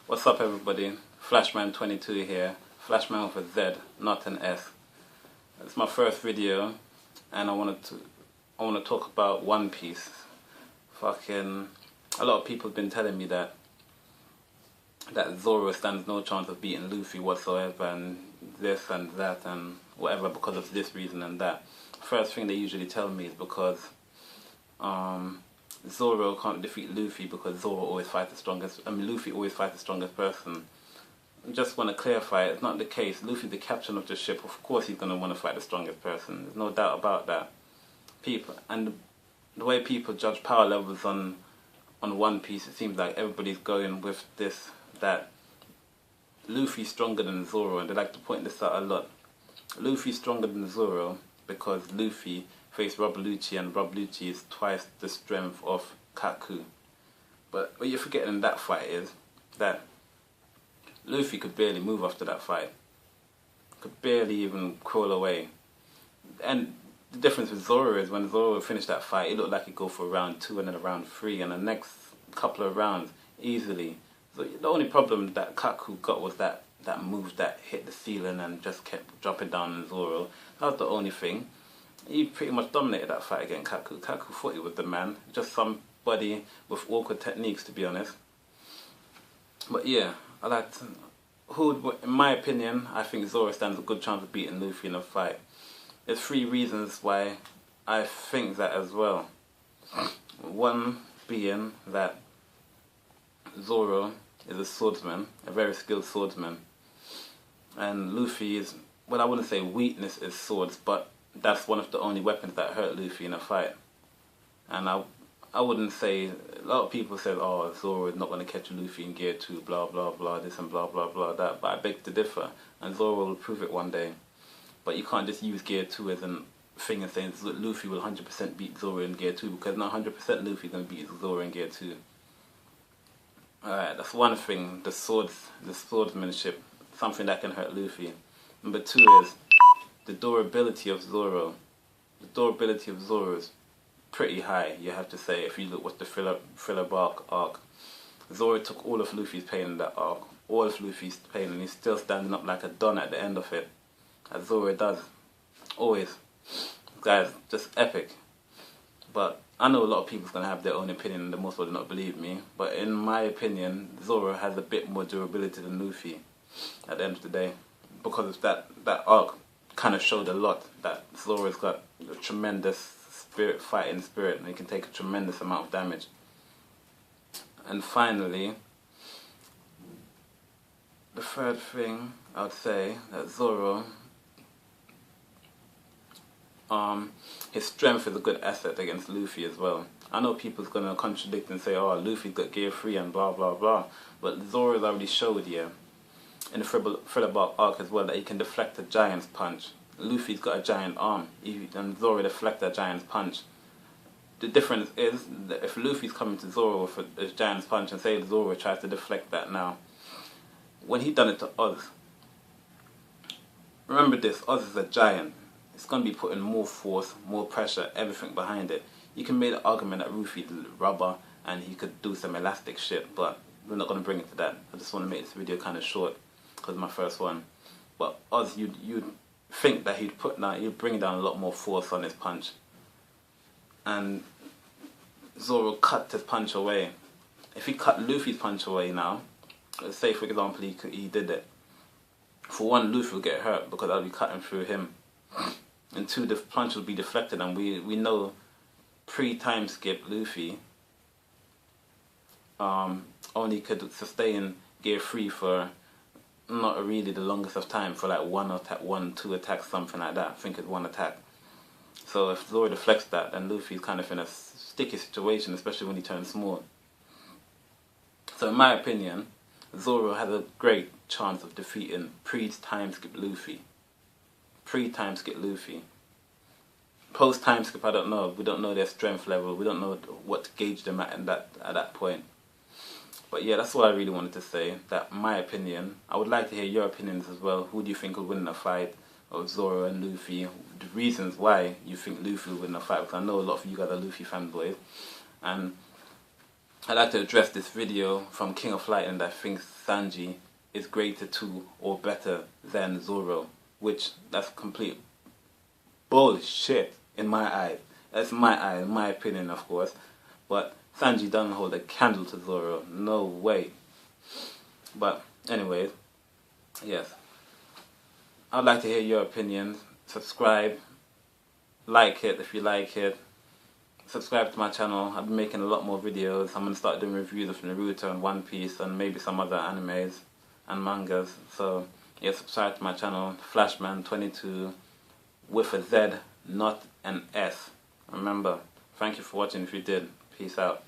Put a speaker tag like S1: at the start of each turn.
S1: What's up, everybody? Flashman22 here. Flashman with a Z, not an S. It's my first video, and I want to talk about One Piece. Fucking, a lot of people have been telling me that Zoro stands no chance of beating Luffy whatsoever, and this and that and whatever because of this reason and that. First thing they usually tell me is because Zoro can't defeat Luffy because Zoro always fights the strongest. Luffy always fights the strongest person. I just want to clarify, it's not the case. Luffy's the captain of the ship. Of course, he's going to want to fight the strongest person. There's no doubt about that. People and the way people judge power levels on One Piece, it seems like everybody's going with this that Luffy's stronger than Zoro, and they like to point this out a lot. Luffy's stronger than Zoro because Luffy faced Rob Lucci, and Rob Lucci is twice the strength of Kaku. But what you're forgetting in that fight is that Luffy could barely move after that fight. Could barely even crawl away. And the difference with Zoro is when Zoro finished that fight, it looked like he'd go for round 2 and then round 3, and the next couple of rounds easily. So the only problem that Kaku got was that move that hit the ceiling and just kept dropping down on Zoro. That was the only thing. He pretty much dominated that fight against Kaku. Kaku thought he was the man. Just somebody with awkward techniques, to be honest. But yeah, in my opinion, I think Zoro stands a good chance of beating Luffy in a fight. There's 3 reasons why I think that as well. One being that Zoro is a swordsman, a very skilled swordsman. And Luffy is, well, I wouldn't say weakness is swords, but that's one of the only weapons that hurt Luffy in a fight. And I wouldn't say, a lot of people said, oh, Zoro is not going to catch Luffy in Gear 2, blah, blah, blah, this and blah, blah, blah, that. But I beg to differ, and Zoro will prove it one day. But you can't just use Gear 2 as a thing and say Luffy will 100% beat Zoro in Gear 2, because not 100% Luffy is going to beat Zoro in Gear 2. Alright, that's one thing, the swordsmanship, something that can hurt Luffy. Number 2 is the durability of Zoro. The durability of Zoro is pretty high, you have to say, if you look at the filler bark arc. Zoro took all of Luffy's pain in that arc, all of Luffy's pain, and he's still standing up like a don at the end of it, as Zoro does, always. Guys, just epic. But I know a lot of people's going to have their own opinion, and they most will not believe me, but in my opinion, Zoro has a bit more durability than Luffy at the end of the day, because that arc kind of showed a lot, that Zoro's got a tremendous fighting spirit, and he can take a tremendous amount of damage. And finally, the third thing I would say, that Zoro, his strength is a good asset against Luffy as well. I know people's going to contradict and say, oh, Luffy's got Gear 3 and blah blah blah, but Zoro's already showed here in the Thriller Bark arc as well that he can deflect a giant's punch. Luffy's got a giant arm, and Zoro deflects a giant's punch. The difference is that if Luffy's coming to Zoro with a giant's punch, and say Zoro tries to deflect that now, when he done it to Oz, remember this, Oz is a giant. It's going to be putting more force, more pressure, everything behind it. You can make the argument that Luffy's rubber and he could do some elastic shit, but we're not going to bring it to that. I just want to make this video kind of short because it's my first one. But Oz, you'd think that he'd bring down a lot more force on his punch. And Zoro cut his punch away. If he cut Luffy's punch away now, let's say for example he did it, for one, Luffy will get hurt because I'll be cutting through him. And 2, the punch will be deflected, and we know pre-time skip Luffy only could sustain Gear 3 for not really the longest of time, for like 1, 2 attacks, something like that. I think it's 1 attack. So if Zoro deflects that, then Luffy's kind of in a sticky situation, especially when he turns small. So in my opinion, Zoro has a great chance of defeating pre-time skip Luffy. Pre-time skip Luffy. Post-time skip, I don't know. We don't know their strength level. We don't know what to gauge them at that point. But yeah, that's what I really wanted to say. That my opinion. I would like to hear your opinions as well. Who do you think will win in a fight of Zoro and Luffy? The reasons why you think Luffy will win a fight, because I know a lot of you guys are Luffy fanboys. And I'd like to address this video from King of Light, and I think Sanji is greater to or better than Zoro, which that's complete bullshit in my eyes. That's my opinion, of course. But Sanji doesn't hold a candle to Zoro. No way. But anyways, yes. I'd like to hear your opinions. Subscribe. Like it if you like it. Subscribe to my channel. I'll be making a lot more videos. I'm going to start doing reviews of Naruto and One Piece and maybe some other animes and mangas. So yeah, subscribe to my channel. Flashman22 with a Z, not an S. Remember, thank you for watching if you did. Peace out.